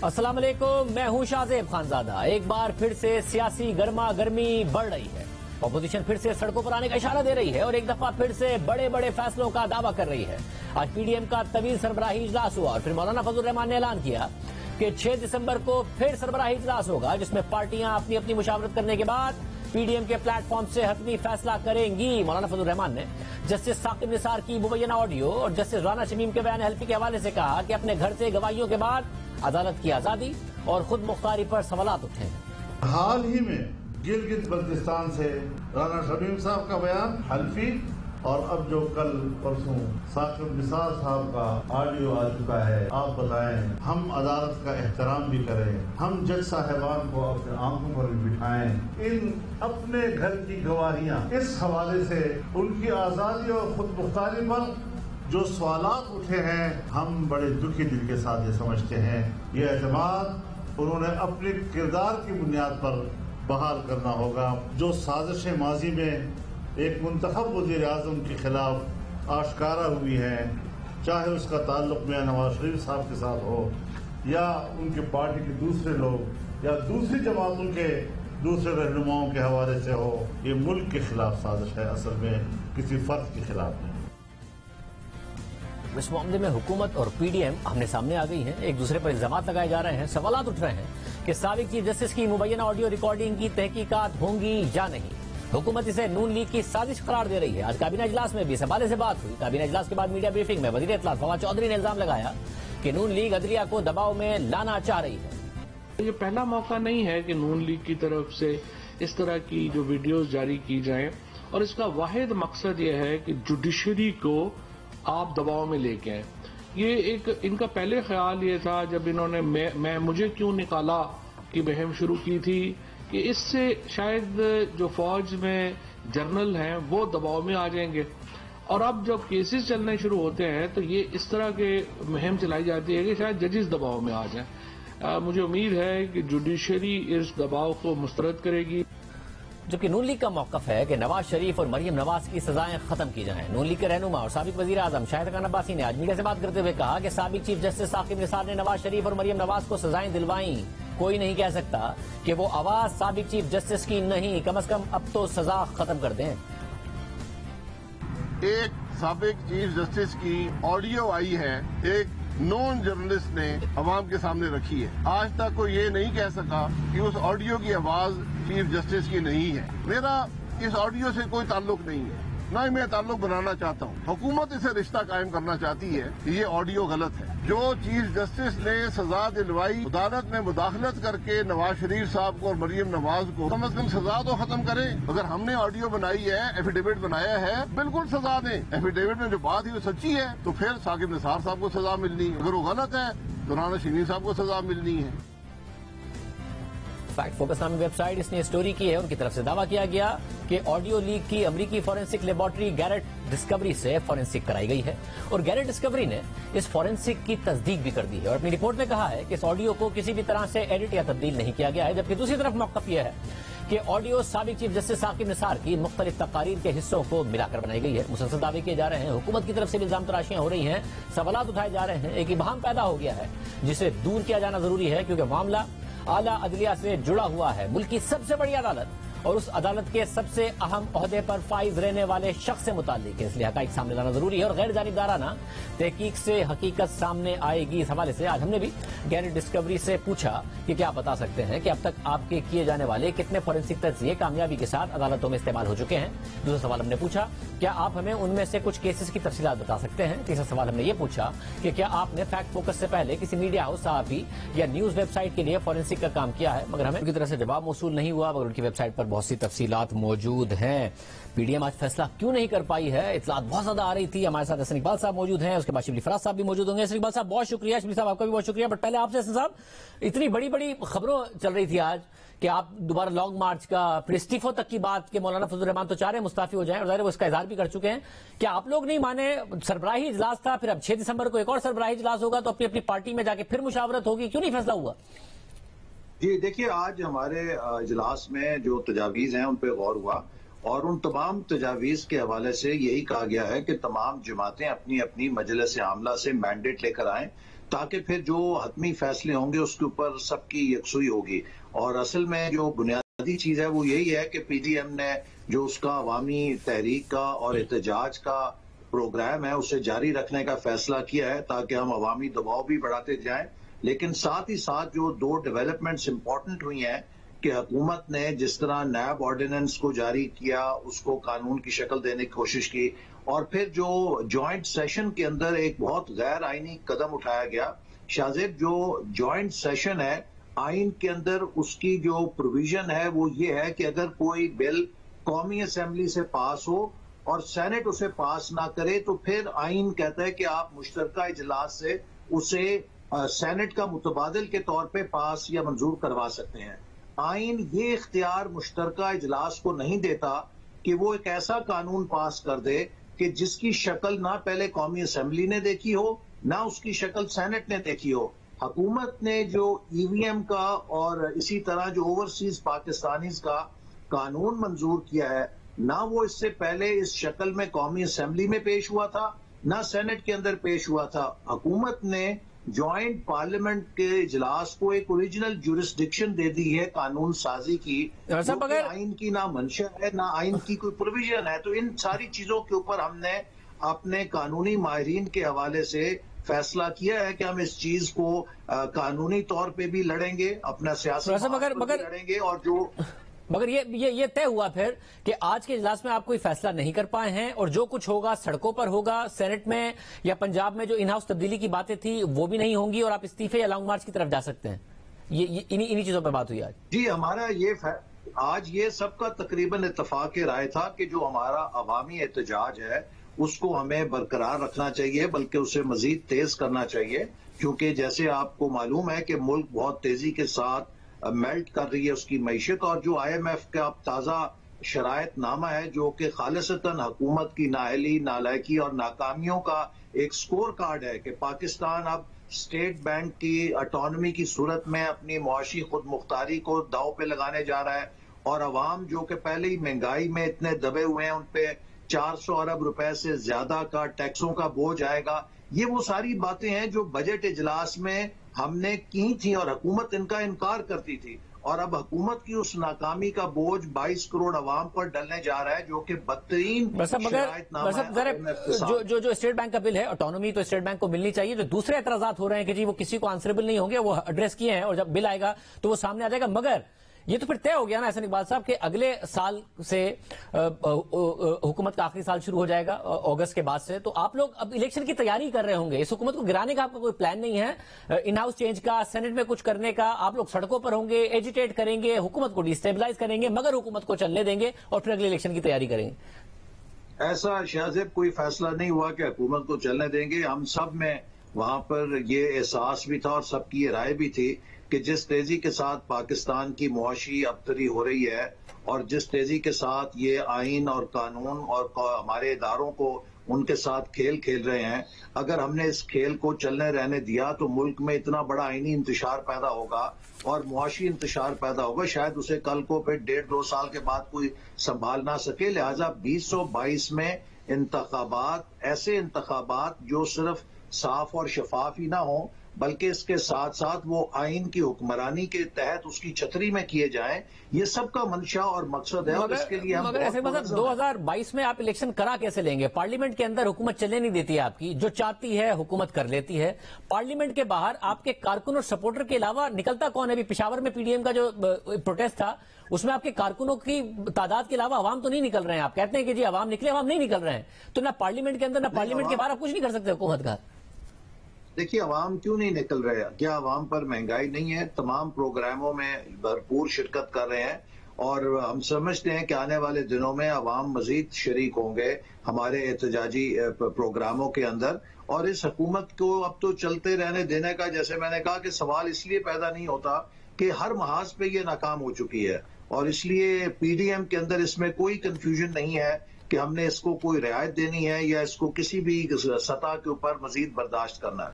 अस्सलाम वालेकुम, मैं हूं शाहजेब खानजादा। एक बार फिर से सियासी गर्मा गर्मी बढ़ रही है। अपोजिशन फिर से सड़कों पर आने का इशारा दे रही है और एक दफा फिर से बड़े बड़े फैसलों का दावा कर रही है। आज पीडीएम का तवील सरबराही इजलास हुआ और फिर मौलाना फजल रहमान ने ऐलान किया कि 6 दिसंबर को फिर सरबराही इजलास होगा, जिसमें पार्टियां अपनी अपनी मुशावरत करने के बाद पीडीएम के प्लेटफॉर्म से हतमी फैसला करेंगी। मौलाना फजल रहमान ने जस्टिस साकिब निसार की मुबैना ऑडियो और जस्टिस राना शमीम के बयान हल्फी के हवाले से कहा कि अपने घर से गवाहियों के बाद अदालत की आजादी और खुद मुख्तारी पर सवालात उठे। हाल ही में गिलगित बल्तिस्तान से राना शमीम साहब का बयान हल्फी और अब जो कल परसों साकिब निसार साहब का ऑडियो आ चुका है, आप बताएं हम अदालत का एहतराम भी करें, हम जज साहिबान को अपने आंखों पर भी बिठाएं। इन अपने घर की गवाहियां इस हवाले से उनकी आजादी और खुद मुख्तारी पर जो सवालात उठे हैं, हम बड़े दुखी दिल के साथ ये समझते हैं। ये एतमाद उन्होंने अपने किरदार की बुनियाद पर बहाल करना होगा। जो साजिशें माजी में एक मुंतखब वज़ीर आज़म के खिलाफ आश्कारा हुई हैं, चाहे उसका ताल्लुक मियां नवाज शरीफ साहब के साथ हो या उनके पार्टी के दूसरे लोग या दूसरी जमातों के दूसरे रहनुमाओं के हवाले से हो, ये मुल्क के खिलाफ साजिश है, असल में किसी फर्द के खिलाफ नहीं। इस मामले में हुकूमत और पीडीएम आमने सामने आ गई हैं, एक दूसरे पर इल्जामात लगाए जा रहे हैं, सवालात उठ रहे हैं कि साबिक चीफ जस्टिस की मुबैना ऑडियो रिकॉर्डिंग की तहकीकात होंगी या नहीं। हुकूमत इसे नून लीग की साजिश करार दे रही है। आज काबीना इजलास में भी इस हवाले से बात हुई। काबीना इजलास के बाद मीडिया ब्रीफिंग में वजीर इत्तलात फवाद चौधरी ने इल्जाम लगाया कि नून लीग अदलिया को दबाव में लाना चाह रही है। ये पहला मौका नहीं है कि नून लीग की तरफ से इस तरह की जो वीडियोस जारी की जाएं, और इसका वाहिद मकसद ये है कि जुडिशरी को आप दबाव में लेके आए। ये एक इनका पहले ख्याल ये था, जब इन्होंने मैं मुझे क्यों निकाला की मुहिम शुरू की थी, कि इससे शायद जो फौज में जर्नल हैं वो दबाव में आ जाएंगे। और अब जब केसेस चलने शुरू होते हैं तो ये इस तरह के मुहिम चलाई जाती है कि शायद जजेस दबाव में आ जाएं। मुझे उम्मीद है कि जुडिशरी इस दबाव को मुस्तरद करेगी। जबकि नून लीग का मौकफ है कि नवाज शरीफ और मरियम नवाज की सजाएं खत्म की जाएं। नून लीग के रहनुमा और साबिक वजीर आजम शाहिद खान अब्बासी ने आज मीडिया से बात करते हुए कहा कि साबिक चीफ जस्टिस साकिब निसार ने नवाज शरीफ और मरियम नवाज को सजाएं दिलवाई। कोई नहीं कह सकता कि वो आवाज साबिक चीफ जस्टिस की नहीं, कम से कम अब तो सजा खत्म कर दें। एक साबिक चीफ जस्टिस की ऑडियो आई है, एक नॉन जर्नलिस्ट ने अवाम के सामने रखी है। आज तक कोई ये नहीं कह सका कि उस ऑडियो की आवाज चीफ जस्टिस की नहीं है। मेरा इस ऑडियो से कोई ताल्लुक नहीं है, ना ही मैं ताल्लुक बनाना चाहता हूँ। हुकूमत इसे रिश्ता कायम करना चाहती है कि ये ऑडियो गलत है। जो चीफ जस्टिस ने सजा दिलवाई, अदालत में मुदाखलत करके नवाज शरीफ साहब को और मरियम नवाज को कम से कम सजा तो खत्म करें। अगर हमने ऑडियो बनाई है, एफिडेविट बनाया है, बिल्कुल सजा दें। एफिडेविट में जो बात है वो सच्ची है तो फिर साकिब निसार साहब को सजा मिलनी है, अगर वो गलत है तो राना शमीम साहब को सजा मिलनी है। फैक्ट फोकस नामी वेबसाइट इसने स्टोरी की है। उनकी तरफ से दावा किया गया कि ऑडियो लीक की अमेरिकी फॉरेंसिक लेबोरेटरी गैरेट डिस्कवरी से फॉरेंसिक कराई गई है और गैरेट डिस्कवरी ने इस फॉरेंसिक की तस्दीक भी कर दी है और अपनी रिपोर्ट में कहा है कि इस ऑडियो को किसी भी तरह से एडिट या तब्दील नहीं किया गया है। जबकि दूसरी तरफ मौकफ यह है कि ऑडियो साबिक चीफ जस्टिस साकिब निसार की मुख्तलिफ तकारीर के हिस्सों को मिलाकर बनाई गई है। मुसलसल दावे किए जा रहे हैं, हुकूमत की तरफ से भी इल्जाम तराशियां हो रही हैं, सवालात उठाए जा रहे हैं। एक इबाहम पैदा हो गया है जिसे दूर किया जाना जरूरी है, क्योंकि मामला आला अदलिया से जुड़ा हुआ है। मुल्क की सबसे बड़ी अदालत और उस अदालत के सबसे अहम ओहदे पर फाइज रहने वाले शख्स से मुताल्लिक है, इसलिए हकाइक सामने लाना जरूरी है और गैर जानिबदाराना तहकीक से हकीकत सामने आएगी। इस हवाले से आज हमने भी गैरेट डिस्कवरी से पूछा कि क्या बता सकते हैं कि अब तक आपके किए जाने वाले कितने फॉरेंसिक तज्जिए कामयाबी के साथ अदालतों में इस्तेमाल हो चुके हैं। दूसरा सवाल हमने पूछा क्या आप हमें उनमें से कुछ केसेस की तफसीलात बता सकते हैं। तीसरा सवाल हमने ये पूछा कि क्या आपने फैक्ट फोकस से पहले किसी मीडिया हाउस, सहाफी या न्यूज वेबसाइट के लिए फॉरेंसिक का काम किया है, मगर हमें उनकी तरफ से जवाब मौसूल नहीं हुआ। मगर उनकी वेबसाइट पर बहुत सी तफसीलात मौजूद हैं। पीडीएम आज फैसला क्यों नहीं कर पाई है, इतलात बहुत ज्यादा आ रही थी। हमारे साथ हसन इकबाल साहब मौजूद हैं, उसके बाद शिबली फराज साहब भी मौजूद होंगे। हसन इकबाल साहब बहुत शुक्रिया, शिबली साहब आपका भी बहुत शुक्रिया। बट पहले आपसे हसन साहब, इतनी बड़ी बड़ी खबरों चल रही थी आज कि आप दोबारा लॉन्ग मार्च का, फिर इस्तीफों तक की बात कि मौलाना फजल रहमान तो चाह रहे हैं मुस्ताफी हो जाएं और वो इसका इजहार भी कर चुके हैं। क्या आप लोग नहीं माने? सरबराही इजलास था, फिर अब 6 दिसंबर को एक और सरबराही इजलास होगा तो अपनी अपनी पार्टी में जाके फिर मुशावरत होगी, क्यों नहीं फैसला हुआ? जी देखिए, आज हमारे इजलास में जो तजावीज हैं उन पर गौर हुआ और उन तमाम तजावीज के हवाले से यही कहा गया है कि तमाम जमातें अपनी अपनी मजलिस आमला से मैंडेट लेकर आएं ताकि फिर जो हतमी फैसले होंगे उसके ऊपर सबकी यकसुई होगी। और असल में जो बुनियादी चीज है वो यही है कि पीडीएम ने जो उसका अवामी तहरीक का और एहतजाज का प्रोग्राम है उसे जारी रखने का फैसला किया है ताकि हम अवामी दबाव भी बढ़ाते जाएं। लेकिन साथ ही साथ जो दो डेवलपमेंट्स इंपॉर्टेंट हुई हैं कि हुकूमत ने जिस तरह नैब ऑर्डिनेंस को जारी किया उसको कानून की शक्ल देने की कोशिश की, और फिर जो जॉइंट सेशन के अंदर एक बहुत गैर आईनी कदम उठाया गया। शाहजेब, जो जॉइंट सेशन है आइन के अंदर उसकी जो प्रोविजन है वो ये है कि अगर कोई बिल कौमी असेंबली से पास हो और सेनेट उसे पास ना करे तो फिर आइन कहता है कि आप मुश्तरका इजलास से उसे सेनेट का मुतबादिल के तौर पे पास या मंजूर करवा सकते हैं। आइन ये इख्तियार मुश्तरका इजलास को नहीं देता कि वो एक ऐसा कानून पास कर दे कि जिसकी शक्ल ना पहले कौमी असेंबली ने देखी हो ना उसकी शक्ल सेनेट ने देखी हो। हुकूमत ने जो ईवीएम का और इसी तरह जो ओवरसीज पाकिस्तानीज का कानून मंजूर किया है ना वो इससे पहले इस शक्ल में कौमी असेंबली में पेश हुआ था ना सेनेट के अंदर पेश हुआ था। हुकूमत ने जॉइंट पार्लियामेंट के इजलास को एक ओरिजिनल जुरिस्डिक्शन दे दी है कानून साजी की, अगर आइन की ना मंशा है ना आइन की कोई प्रोविजन है। तो इन सारी चीजों के ऊपर हमने अपने कानूनी माहिरीन के हवाले से फैसला किया है कि हम इस चीज को कानूनी तौर पे भी लड़ेंगे, अपना सियासी लड़ेंगे। और जो मगर ये तय हुआ फिर कि आज के इजलास में आप कोई फैसला नहीं कर पाए हैं और जो कुछ होगा सड़कों पर होगा, सेनेट में या पंजाब में जो इन हाउस तब्दीली की बातें थी वो भी नहीं होंगी और आप इस्तीफे या लॉन्ग मार्च की तरफ जा सकते हैं। ये इन्हीं चीजों पर बात हुई आज। जी, हमारा आज ये सबका तकरीबन इत्तफाक राय था कि जो हमारा अवामी एहतजाज है उसको हमें बरकरार रखना चाहिए, बल्कि उसे मजीद तेज करना चाहिए, क्योंकि जैसे आपको मालूम है कि मुल्क बहुत तेजी के साथ मेल्ट कर रही है उसकी मईशत। और जो IMF का ताज़ा शरायत नामा है जो कि खालिसतन हुकूमत की नाअहली, नालायकी और नाकामियों का एक स्कोर कार्ड है कि पाकिस्तान अब स्टेट बैंक की ऑटोनॉमी की सूरत में अपनी मुआशी खुद मुख्तारी को दाव पे लगाने जा रहा है, और अवाम जो कि पहले ही महंगाई में इतने दबे हुए हैं उन पे 400 अरब रुपए से ज्यादा का टैक्सों का बोझ आएगा। ये वो सारी बातें हैं जो बजट इजलास में हमने की थी और हुकूमत इनका इनकार करती थी, और अब हुकूमत की उस नाकामी का बोझ 22 करोड़ अवाम पर डलने जा रहा है जो कि बदतरीन जो स्टेट बैंक का बिल है, ऑटोनॉमी तो स्टेट बैंक को मिलनी चाहिए। जो दूसरे एतराजात हो रहे हैं कि जी वो किसी को आंसरेबल नहीं होंगे, वो एड्रेस किए हैं और जब बिल आएगा तो वो सामने आ जाएगा। मगर ये तो फिर तय हो गया ना एहसान इकबाल साहब कि अगले साल से हुकूमत का आखिरी साल शुरू हो जाएगा अगस्त के बाद से, तो आप लोग अब इलेक्शन की तैयारी कर रहे होंगे। इस हुकूमत को गिराने का आपका कोई प्लान नहीं है, इन हाउस चेंज का, सेनेट में कुछ करने का। आप लोग सड़कों पर होंगे, एजिटेट करेंगे, हुकूमत को डिस्टेबलाइज करेंगे, मगर हुकूमत को चलने देंगे और फिर अगले इलेक्शन की तैयारी करेंगे। ऐसा शाहजेब कोई फैसला नहीं हुआ कि हुकूमत को चलने देंगे। हम सब में वहां पर ये एहसास भी था और सबकी ये राय भी थी कि जिस तेजी के साथ पाकिस्तान की मुआशी अबतरी हो रही है और जिस तेजी के साथ ये आइन और कानून और हमारे इदारों को उनके साथ खेल रहे हैं, अगर हमने इस खेल को चलने रहने दिया तो मुल्क में इतना बड़ा आइनी इंतशार पैदा होगा और मुआशी इंतशार पैदा होगा, शायद उसे कल को फिर 1.5-2 साल के बाद कोई संभाल ना सके। लिहाजा 2022 में इंतखाबात, ऐसे इंतखाबात जो सिर्फ साफ और शफाफ ही ना हो बल्कि इसके साथ साथ वो आइन की हुक्मरानी के तहत उसकी छतरी में किए जाएं, ये सबका मंशा और मकसद है। और इसके लिए हम 2022 में आप इलेक्शन करा कैसे लेंगे? पार्लियामेंट के अंदर हुकूमत चलने नहीं देती है आपकी, जो चाहती है हुकूमत कर लेती है। पार्लियामेंट के बाहर आपके कारकुन और सपोर्टर के अलावा निकलता कौन है? अभी पिशावर में पीडीएम का जो प्रोटेस्ट था उसमें आपके कारकुनों की तादाद के अलावा अवाम तो नहीं निकल रहे हैं। आप कहते हैं कि जी अवाम निकले, अवाम नहीं निकल रहे हैं, तो ना पार्लियामेंट के अंदर ना पार्लियामेंट के बाहर आप कुछ नहीं कर सकते हुकूमत का। देखिए, अवाम क्यों नहीं निकल रहे हैं? क्या अवाम पर महंगाई नहीं है? तमाम प्रोग्रामों में भरपूर शिरकत कर रहे हैं और हम समझते हैं कि आने वाले दिनों में अवाम मजीद शरीक होंगे हमारे एहतजाजी प्रोग्रामों के अंदर। और इस हुकूमत को अब तो चलते रहने देने का, जैसे मैंने कहा, कि सवाल इसलिए पैदा नहीं होता कि हर महाज पे ये नाकाम हो चुकी है और इसलिए पीडीएम के अंदर इसमें कोई कंफ्यूजन नहीं है कि हमने इसको कोई रियायत देनी है या इसको किसी भी सतह के ऊपर मजीद बर्दाश्त करना है।